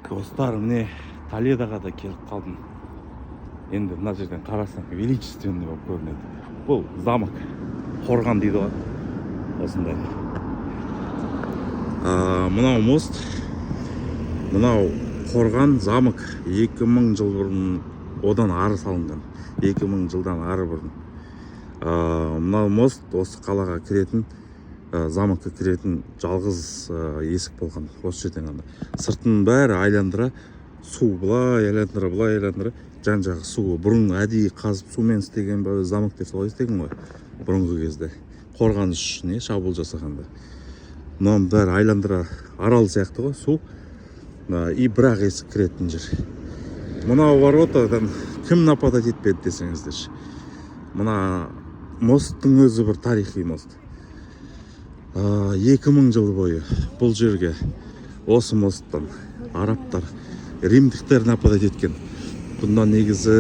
Достар, міне Толедоға да келіп қалдым. Енді мына жерден қарасаң величественный болып көрінеді. Бұл замок, қорған дейді ғой. Осындай. Мынау мост, мынау қорған замок 2000 жыл бұрын одан ары салынған. 2000 жылдан ары бұрын. Мынау мост осы қалаға кіретін, замокқа кіретін жалғыз есік болған. Осы жерден ғана. Сыртын бәрі айландыра, су былай айландыра, жан-жағы су. Бұрын әдейі қазып сумен істеген замок деп солай істеген ғой. Бұрынғы кезде. Қорғаныс үшін, шабуыл жасағанда. Мынау бәрі айландыра, арал сияқты ғой, су. И бірақ есік кіретін жер. Мынау воротадан кім нападать етпеді десеңіздер. Мына мосттың өзі бір тарихи мост. 2000 жыл бойы бұл жерге осы мосттан арабтар, римдіктер нападать еткен. Бұнда негізі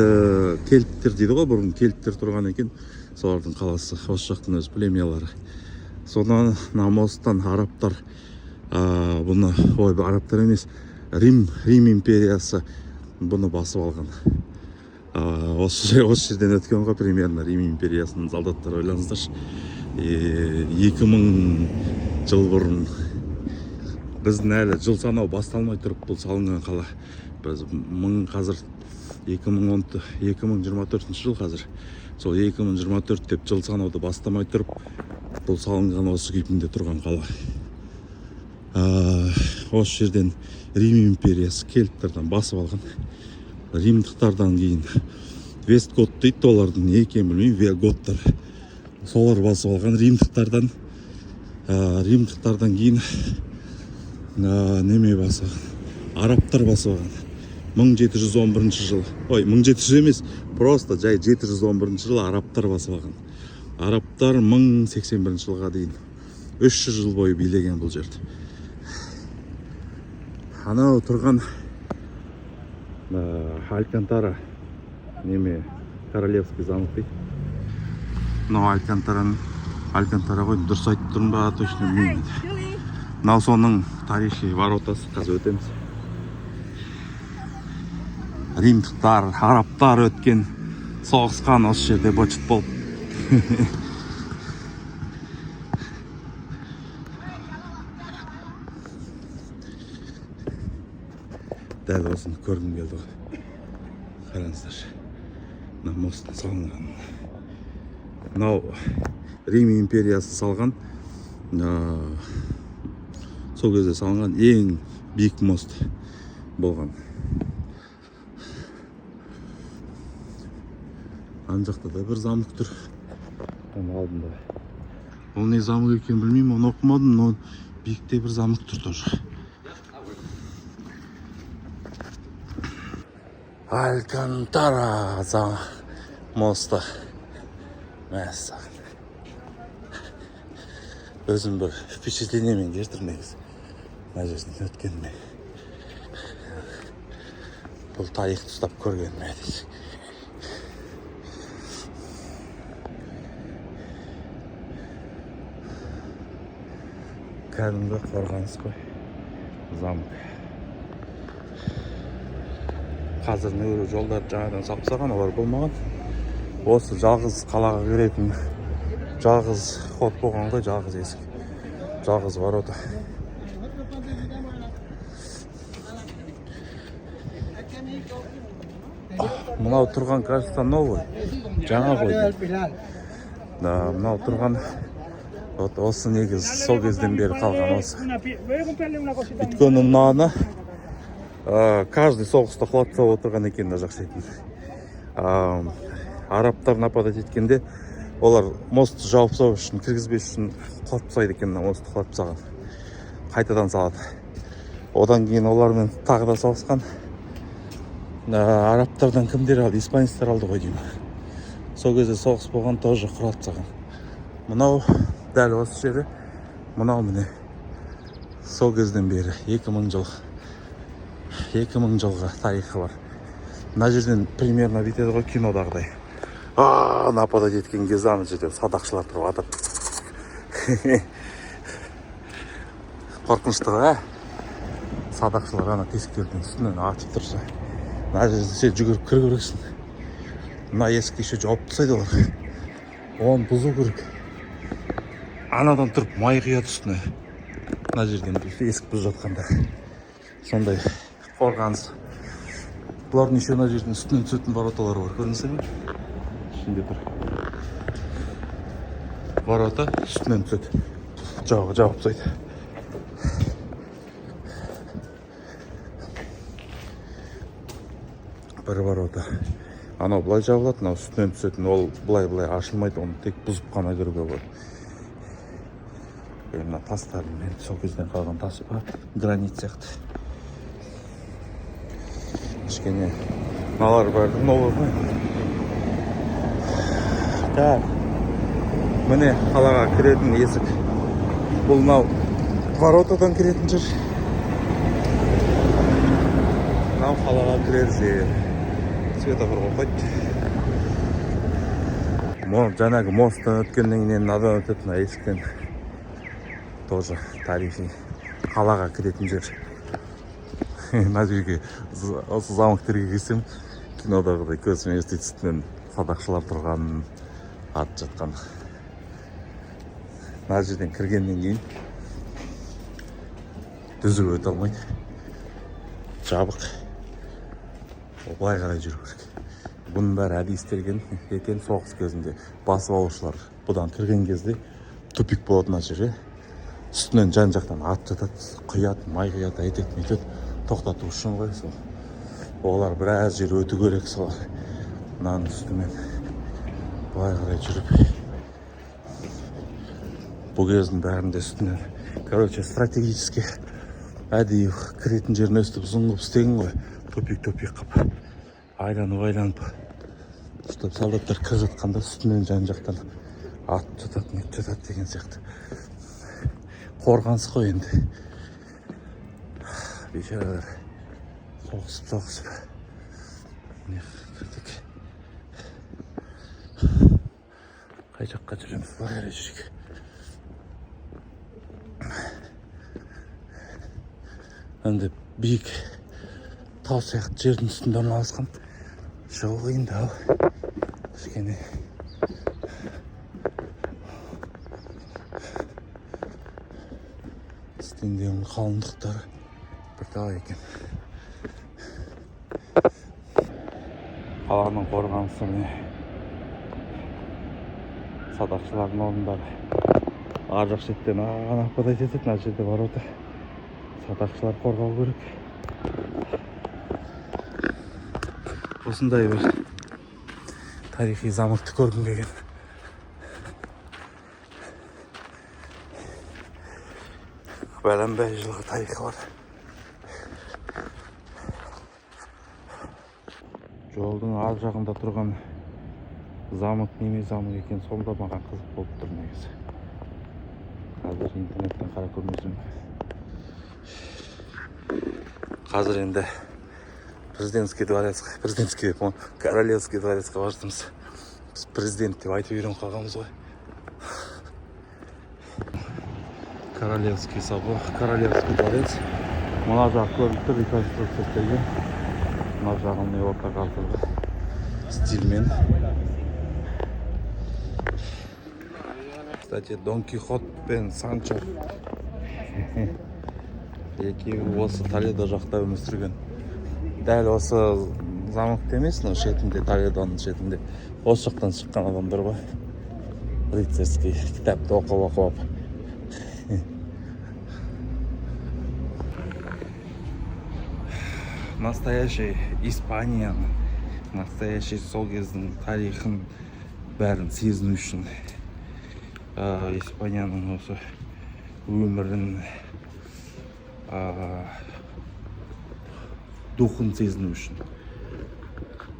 кельттер дейді ғой, бұрын кельттер тұрған екен. Солардың қаласы, осы жақтың өз племялары. Содан мосттан арабтар, бұны, арабтар емес, Рим империясы бұны басып алған. Осы жерден өткен ғой примерно Рим империясының солдаттары, ойлаңыздаршы. 2000 жыл бұрын біздің әлі жыл санау басталмай тұрып бұл салынған қала. Біз қазір 2024 жыл қазір. Сол 2024 деп жыл санауды бастамай тұрып бұл салынған осы кейпінде тұрған қала. Осы жерден Рим империясы кельттерден басып алған. Римдықтардан кейін Вестгот дейді, олардың не екенін білмеймін, Вестготтар. Солар басып алған. Римдықтардан кейін неме басып алған? Арабтар басып алған. 1711 жыл. 1700 емес, просто жай 711 жыл арабтар басып алған. Арабтар 1081 жылға дейін 300 жыл бойы билеген бұл жерді. Анау тұрған Алькантара неме королевский замок дейді. Мынау Алькантара ғой, дұрыс айтып тұрмын ба, точно білмеймін. Мынау соның тарихи воротасы, қазір өтеміз. Римдықтар, арабтар өткен, соғысқан осы жерде бочыт болып. Дәл осыны көргім келді ғой. Қараңыздар. Мына мосттың салынған. Мынау Рим империясы салған. Сол кезде салынған ең биік мост болған. Ан жақта да бір замок тұр. Оның алдында. Ол не замок екен білмеймін, оны оқымадым, но биікте бір замок тұр тоже. Алькантара мосты. Мәссаған. Өзім бір впечатлениемен кертірмін негізі. Мына жерден өткеніме. Бұл тарихты ұстап көргеніме дейді. Кәдімгі қорғаныс қой. Замок. Қазір нөре жолдар жаңадан салып олар болмаған. Осы жалғыз қалаға кіретін жалғыз ход болған ғой, жалғыз есік, жалғыз ворота. Мынау тұрған, кажется, новый, жаңа ғой. Мынау тұрған, осы негіз сол кезден бері қалған осы. Өйткені мынаны каждый соғыста құлатса отырған екен да жақсайтын. Арабтар нападать еткенде олар мостты жауып тастау үшін, кіргізбес үшін құлатып тастайды екен, мостты құлатып тастаған. Қайтадан салады. Одан кейін олармен тағы да соғысқан. Арабтардан кімдер алды? Испанецтер алды ғой деймін. Сол кезде соғыс болған, тоже құлатып тастаған. Мынау дәл осы жері, мынау міне сол кезден бері 2000 жылға тарихы бар. Мына жерден примерно бітеді ғой кинодағыдай. Нападать еткен кезде ана жерде садақшылар тұрып жатыр. Қорқынышты ғой, садақшылар ана тесіктердің үстінен атып тұрса, мына жерде сен жүгіріп кіру керексің. Мына есікті еще жауып тастайды олар. Оны бұзу керек. Анадан тұрып май құяды үстіне. Мына жерден есік бұзып жатқанда. Сондай қорғаныс. Бұлардың еще мына жердің үстінен түсетін вороталары бар. Көрдіңіздер ме? Ішінде тұр. Ворота үстінен түседі. Жауып тастайды. Бір ворота. Анау былай жабылады, мынау үстінен түсетін. Ол былай ашылмайды, оны тек бұзып қана кіруге болады. Мына тастармен сол кезден қалған тас бар, гранит сияқты. Кішкене мыналар бар, новый ғой. Так. Міне қалаға кіретін есік. Бұл мынау воротадан кіретін жер. Мынау қалаға кірер жер. Светофор қойды. Жаңағы мосттан өткеннен кейін надан өтетін есіктен. Тоже тарихи қалаға кіретін жер. Мына жерге осы замоктерге келсем, кинодағыдай көзіме елестейді, үстінен садақшылар тұрғанын, атып жатқан. Мына жерден кіргеннен кейін дүзіп өте алмайды. Жабық. Былай қарай жүру керек. Бұның бәрі әдейістелген екен соғыс кезінде басып алушылар. Бұдан кірген кезде тупик болады мына жер. Үстінен жан-жақтан ат жатады, құяды, май құяды, әйтеді, метеді, тоқтату үшін ғой сол. Олар біраз жер өту керек солар. Мынаның үстімен былай қарай жүріп. Бұл кездің бәрінде үстінен. Короче, стратегически әдейі кіретін жерін өстіп ұзын қып істеген ғой. Топик қып, айланып. Ұстап солдаттар кір жатқанда үстінен жан-жақтан ат жатады, мет жатады деген сияқты. Қорғаныс қой енді. Бейшаралар соғысып. Міне кірдік. Қай жаққа жүреміз, бар әрі жүрек. Енді биік тау сияқты жердің үстінде орналасқан. Жол қиындау. Кішкене стендегі қалыңдықтары бірталай екен. Қаланың қорғанысы міне садақшылардың орындары. Ар жақ шеттен нападать етеді, мына жерде ворота. Садақшылар қорғау керек. Осындай бір тарихи замокты көргім келген. Бәлембай жылғы тарихы бар. Жолдың ар жағында тұрған замок неме замок екен, сонда маған қызық болып тұр негізі. Қазір интернеттен қара көрмесем. Қазір енді президентский дворецқа, королевский дворецқа барсымыз. Біз президент деп айтып үйреніп қалғанбыз ғой. Королевский собор, королевский дворец. Мына жақ көрініп тұр, реконструкция істелген. Мына жағын орта ғасырлы стильмен. Кстати, Дон Кихот пен Санчо екеуі осы Толедо жақта өмір сүрген. Дәл осы замокта емес, шетінде, Толедоның шетінде. Осы жақтан шыққан адамдар ғой. Рыцарский кітапты оқып. Настоящий Испанияны, настоящий сол кездің тарихын бәрін сезіну үшін Испанияның осы өмірін, духын сезіну үшін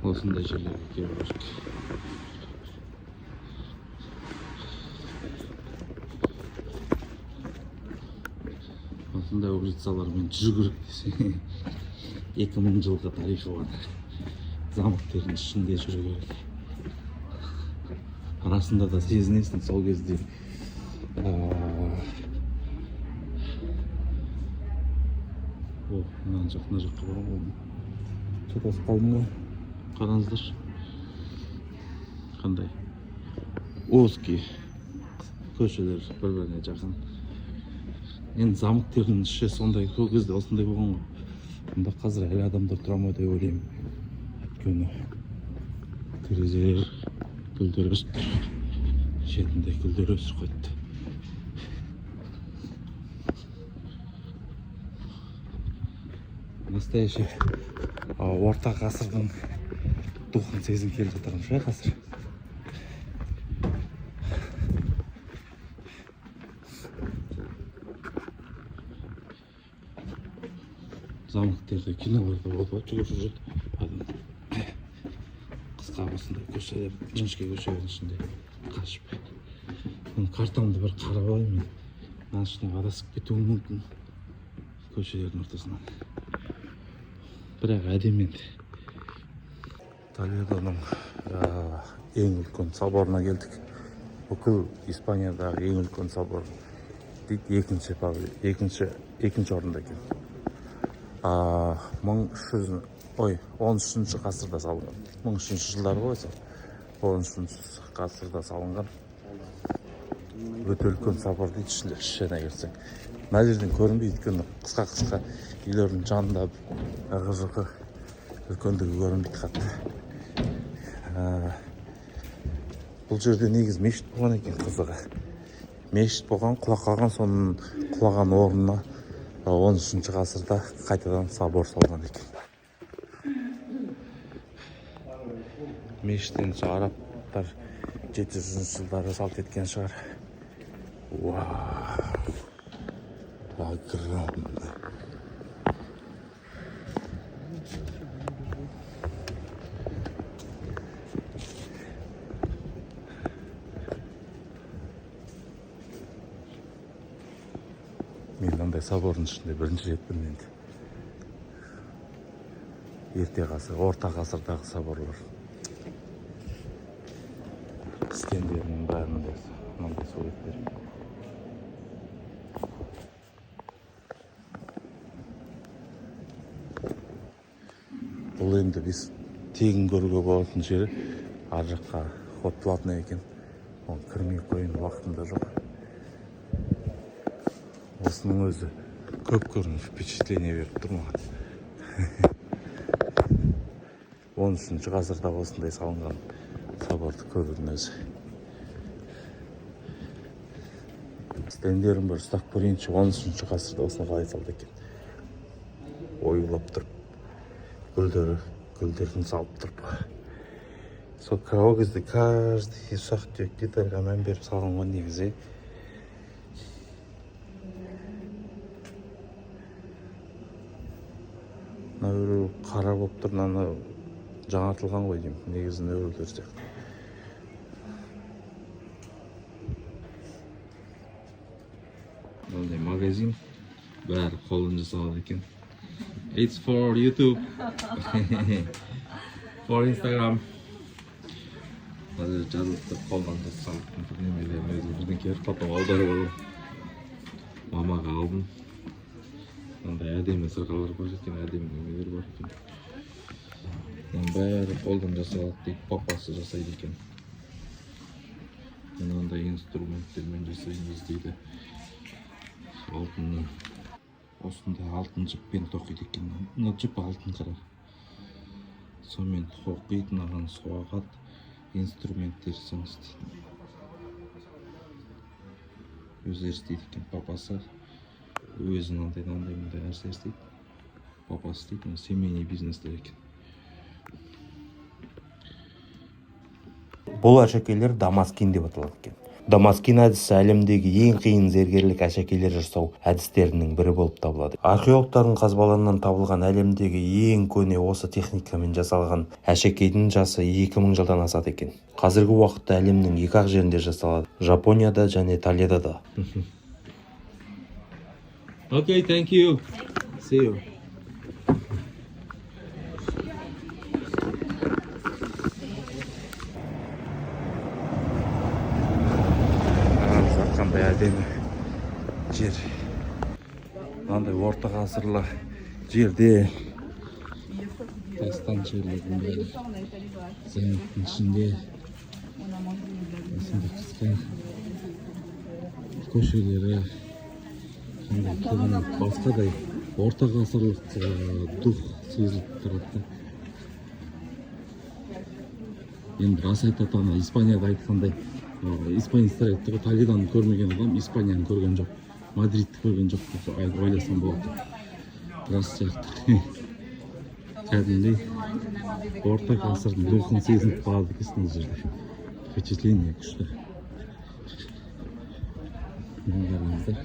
осындай жерлерге келу керек. Осындай улицалармен жүру керек десе 2000 жылғы тарихы бар. Замоктердің ішінде жүру керек. Арасында да сезінесің сол кезде. О, мына жаққа барамын. Шатасып қалдым ғой. Қараңыздаршы. Қандай узкий көшелер бір-біріне жақын. Енді замоктердің іші сондай көп кезде осындай болған ғой. Мұнда қазір әлі адамдар тұра ма деп ойлаймын. Өйткені терезелер гүлдер өсіп тұр. Шетінде гүлдер өсіп қойды. Настоящий орта ғасырдың духын сезім келіп жатырмын ше қазір. Замоктерде киноларда болды, жүгіріп жүреді адам. Қысқа осындай көшеде, жіңішке көшенің ішінде қашып. Мен картамды бір қарап алайын мен. Мына ішіне адасып кетуім мүмкін көшелердің ортасынан. Бірақ әдемі енді. Толедоның ең үлкен соборына келдік. Бүкіл Испаниядағы ең үлкен собор дейді, екінші орында екен. 13 ғасырда салынған. 1300 жылдары ғой, 13 ғасырда салынған. Өте үлкен собор дейді, ішіне кірсең. Мына жерден көрінбейді, өйткені қысқа үйлердің жанында ығы-жығы үлкендігі көрінбейді қатты. Бұл жерде негіз мешіт болған екен, қызығы. Мешіт болған, құлап қалған, соның құлаған орнына 13 ғасырда қайтадан собор салған екен. Мешіттен арабтар 700 жылдары салт еткен шығар. Вау! Огромный! Мен мынандай собордың ішінде бірінші ретпін енді. Ерте ғасыр, орта ғасырдағы соборлар. Стендерінің бәрінде мынандай суреттер. Бұл енді біз тегін көруге болатын жері. Ар жаққа ход платный екен. Оны кірмей қойын уақытында жоқ. Осының өзі көп көрініп впечатление беріп тұр маған. 13 ғасырда осындай салынған соборды көрудің өзі. Стендерін бір ұстап көрейінші, 13 ғасырда осыны қалай салды екен. Ойылап тұрып, гүлдерін салып тұрып. Сол ол кезде каждый ұсақ-түйек детальға мән беріп салынған негізі. Өрі қара болып тұр, мынаны жаңартылған ғой деймін, негізін өрілдер сияқты. Мынандай магазин, бәрі қолын жасалады екен. It's for YouTube, for Instagram. Қазір жазылып қолдан жасалып бірдеңелерін өзі бірдеңкелер потом аударып алып мамаға алдым. Мынандай әдемі сырғалар бар екен, әдемі немелер бар екен. Бәрі қолдан жасалады дейді, папасы жасайды екен. Мынандай инструменттермен жасаймыз дейді. Алтынның. Осындай алтын жіппен тоқиды екен. Мына жіп алтын қара. Сонымен тоқиды, мынаған соғады, инструменттер жасаңыз дейді. Өздері істейді екен, папасы. Өзі мынандай нәрсе істейді. Папасы істейді, семейный бизнестер екен. Бұл әшекейлер дамаскин деп аталады екен. Дамаскин әдісі әлемдегі ең қиын зергерлік әшекейлер жасау әдістерінің бірі болып табылады. Археологтардың қазбаларынан табылған әлемдегі ең көне осы техникамен жасалған әшекейдің жасы 2000 жылдан асады екен. Қазіргі уақытта әлемнің екі-ақ жерінде жасалады. Жапонияда және Толедода. Okay, thank you. See you. Қандай әдемі жер. Мынандай орта ғасырлы жерде тастан жерлердің бәрі замоктың ішінде осындай қысқа көшелері қандай керемет басқадай орта ғасырлық дух сезіліп тұрады. Енді рас айтады, ана Испанияда айтқандай, испанецтер айтты ғой, Толедоны көрмеген адам Испанияны көрген жоқ, Мадридті көрген жоқ деп ойласам болады. Рас сияқты. Кәдімгідей орта ғасырдың рухын сезініп қалады екенсің ол жерде. Впечатление күшті. Мына қараңыздар.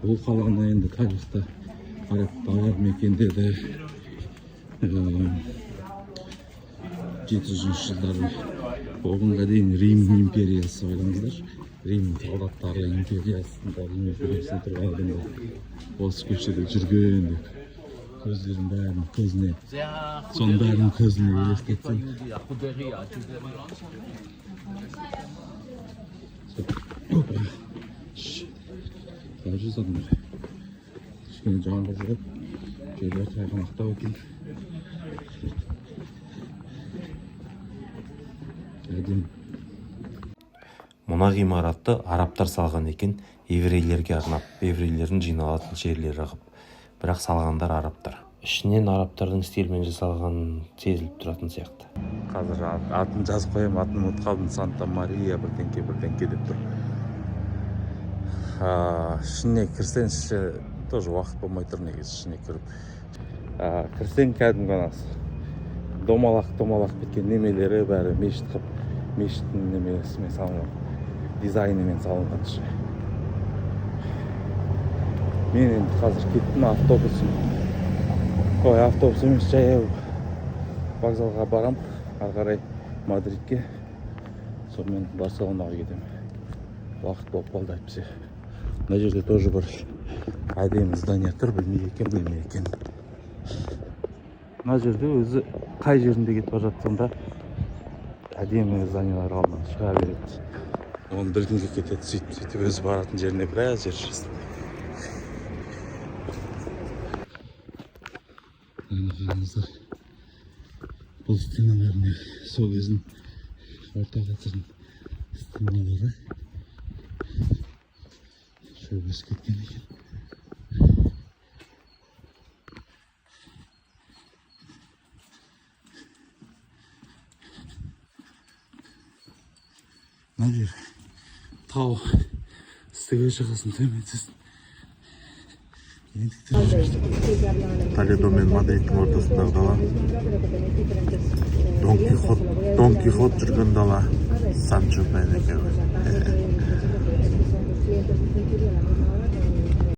Бұл қаланы енді тарихта араб мекендеді. 700 жылдардың оғынға дейін Рим империясы ойлаңыздар. Рим солдаттары империясында тұрған адамдар осы көшеде жүрген деп көздерін бәрін көзіне, соның бәрін көзіне елестетсең. Қалай жүз адамдар кішкене жаңбыр жүріп жерлер тайғанақтау екен. Әдемі. Мына ғимаратты арабтар салған екен, еврейлерге арнап, еврейлердің жиналатын жерлері қып. Бірақ салғандар арабтар. Ішінен арабтардың стилімен жасалған сезіліп тұратын сияқты. Қазір атын жазып қоямын, атын ұмытып қалдым. Санта Мария бірдеңке деп тұр. Ішіне кірсеңізші, тоже уақыт болмай тұр негізі ішіне кіріп. Кірсең кәдімгі анасы. Домалақ кеткен немелері бәрі мешіт қып, мешіттің немесімен салынған, дизайнымен салынған іші. Мен енді қазір кеттім автобус емес, жаяу вокзалға барам, ары қарай Мадридке, сонымен Барселонаға кетемін. Уақыт болып қалды әйтпесе. Мына жерде тоже бір әдемі здания тұр, білмей екен. Мына жерде өзі қай жерінде кетіп бара жатсаңда әдемі зданиялар алдынан шыға береді. Оны бірдеңге кетеді, сөйтіп өзі баратын жеріне біраз жер жүрсін. Қараңыздар, бұл стеналарына сол кездің орта ғасырдың стеналары шөбесі кеткен екен. Мына жер тау үстіге шығасын, төменсіз. Толедо мен Мадридтің ортасындағы дала. Дон Кихот жүрген дала. Санчо Пенеке.